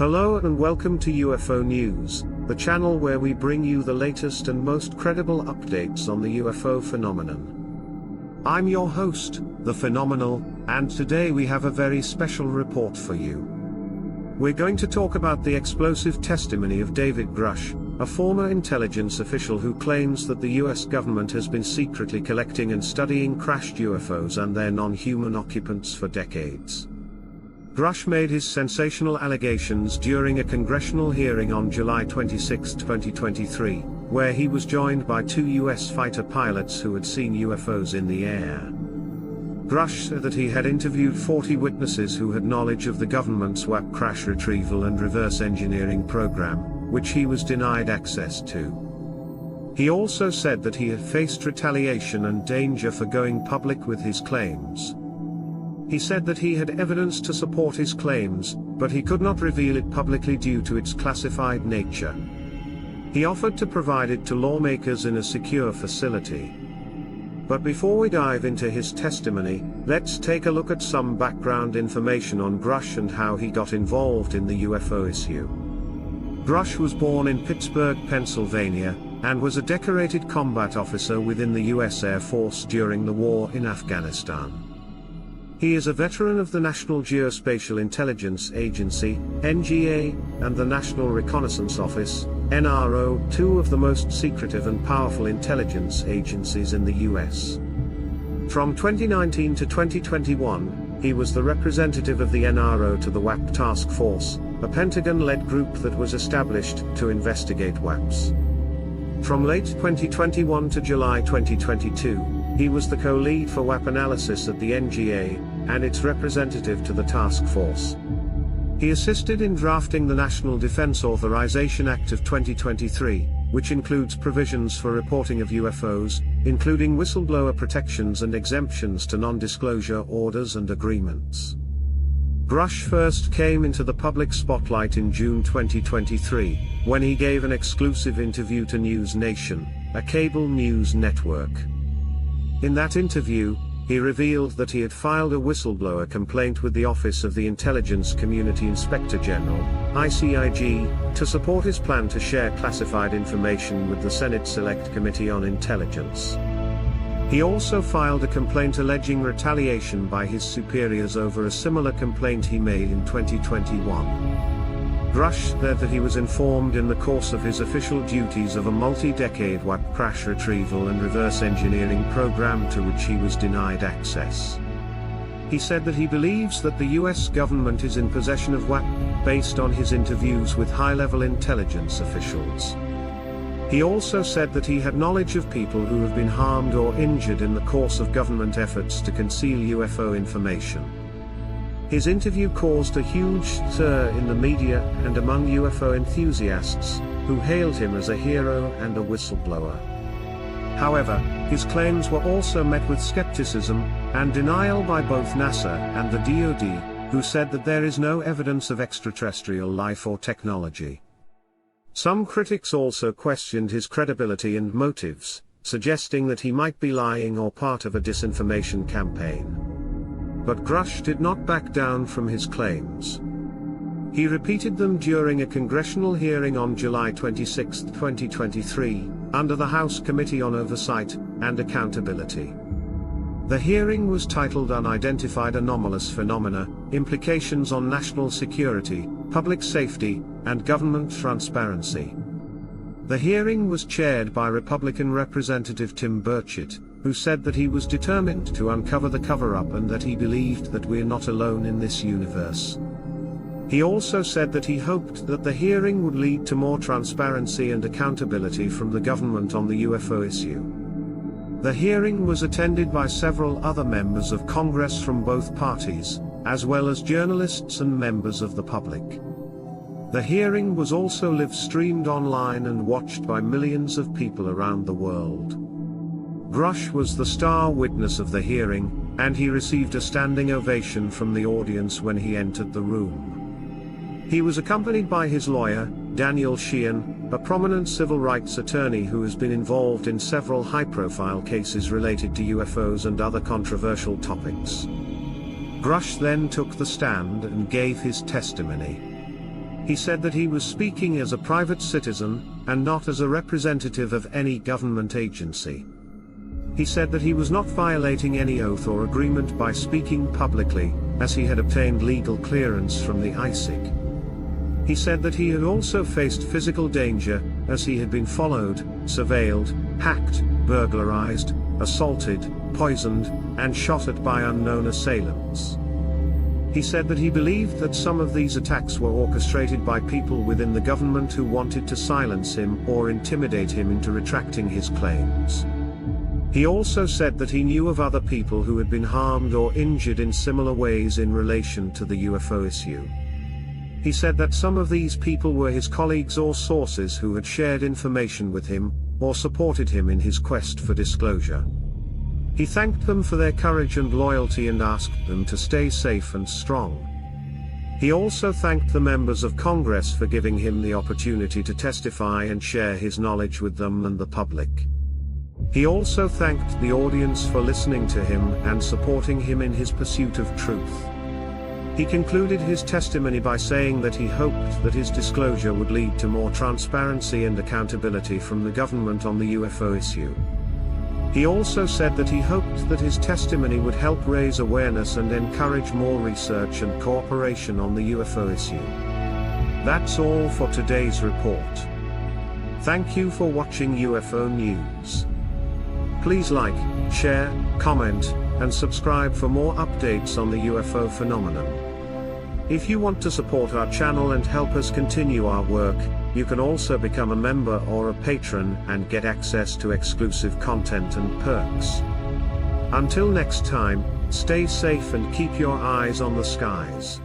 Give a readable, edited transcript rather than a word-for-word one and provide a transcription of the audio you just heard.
Hello and welcome to UFO News, the channel where we bring you the latest and most credible updates on the UFO phenomenon. I'm your host, The Phenomenal, and today we have a very special report for you. We're going to talk about the explosive testimony of David Grush, a former intelligence official who claims that the US government has been secretly collecting and studying crashed UFOs and their non-human occupants for decades. Grush made his sensational allegations during a congressional hearing on July 26, 2023, where he was joined by two US fighter pilots who had seen UFOs in the air. Grush said that he had interviewed 40 witnesses who had knowledge of the government's WAP crash retrieval and reverse engineering program, which he was denied access to. He also said that he had faced retaliation and danger for going public with his claims. He said that he had evidence to support his claims, but he could not reveal it publicly due to its classified nature. He offered to provide it to lawmakers in a secure facility. But before we dive into his testimony, let's take a look at some background information on Grush and how he got involved in the UFO issue. Grush was born in Pittsburgh, Pennsylvania, and was a decorated combat officer within the US Air Force during the war in Afghanistan. He is a veteran of the National Geospatial-Intelligence Agency, NGA, and the National Reconnaissance Office, NRO, two of the most secretive and powerful intelligence agencies in the US. From 2019 to 2021, he was the representative of the NRO to the WAP Task Force, a Pentagon-led group that was established to investigate WAPs. From late 2021 to July 2022, he was the co-lead for WAP analysis at the NGA, and its representative to the task force. He assisted in drafting the National Defense Authorization Act of 2023, which includes provisions for reporting of UFOs, including whistleblower protections and exemptions to non-disclosure orders and agreements. Grush first came into the public spotlight in June 2023, when he gave an exclusive interview to News Nation, a cable news network. In that interview, he revealed that he had filed a whistleblower complaint with the Office of the Intelligence Community Inspector General, ICIG, to support his plan to share classified information with the Senate Select Committee on Intelligence. He also filed a complaint alleging retaliation by his superiors over a similar complaint he made in 2021. Grush said that he was informed in the course of his official duties of a multi-decade WAP crash retrieval and reverse engineering program to which he was denied access. He said that he believes that the US government is in possession of WAP, based on his interviews with high-level intelligence officials. He also said that he had knowledge of people who have been harmed or injured in the course of government efforts to conceal UFO information. His interview caused a huge stir in the media and among UFO enthusiasts, who hailed him as a hero and a whistleblower. However, his claims were also met with skepticism and denial by both NASA and the DoD, who said that there is no evidence of extraterrestrial life or technology. Some critics also questioned his credibility and motives, suggesting that he might be lying or part of a disinformation campaign. But Grush did not back down from his claims. He repeated them during a congressional hearing on July 26, 2023, under the House Committee on Oversight and Accountability. The hearing was titled Unidentified Anomalous Phenomena, Implications on National Security, Public Safety, and Government Transparency. The hearing was chaired by Republican Representative Tim Burchett, who said that he was determined to uncover the cover-up and that he believed that we're not alone in this universe. He also said that he hoped that the hearing would lead to more transparency and accountability from the government on the UFO issue. The hearing was attended by several other members of Congress from both parties, as well as journalists and members of the public. The hearing was also live-streamed online and watched by millions of people around the world. Grush was the star witness of the hearing, and he received a standing ovation from the audience when he entered the room. He was accompanied by his lawyer, Daniel Sheehan, a prominent civil rights attorney who has been involved in several high-profile cases related to UFOs and other controversial topics. Grush then took the stand and gave his testimony. He said that he was speaking as a private citizen, and not as a representative of any government agency. He said that he was not violating any oath or agreement by speaking publicly, as he had obtained legal clearance from the ISIC. He said that he had also faced physical danger, as he had been followed, surveilled, hacked, burglarized, assaulted, poisoned, and shot at by unknown assailants. He said that he believed that some of these attacks were orchestrated by people within the government who wanted to silence him or intimidate him into retracting his claims. He also said that he knew of other people who had been harmed or injured in similar ways in relation to the UFO issue. He said that some of these people were his colleagues or sources who had shared information with him, or supported him in his quest for disclosure. He thanked them for their courage and loyalty and asked them to stay safe and strong. He also thanked the members of Congress for giving him the opportunity to testify and share his knowledge with them and the public. He also thanked the audience for listening to him and supporting him in his pursuit of truth. He concluded his testimony by saying that he hoped that his disclosure would lead to more transparency and accountability from the government on the UFO issue. He also said that he hoped that his testimony would help raise awareness and encourage more research and cooperation on the UFO issue. That's all for today's report. Thank you for watching UFO News. Please like, share, comment, and subscribe for more updates on the UFO phenomenon. If you want to support our channel and help us continue our work, you can also become a member or a patron and get access to exclusive content and perks. Until next time, stay safe and keep your eyes on the skies.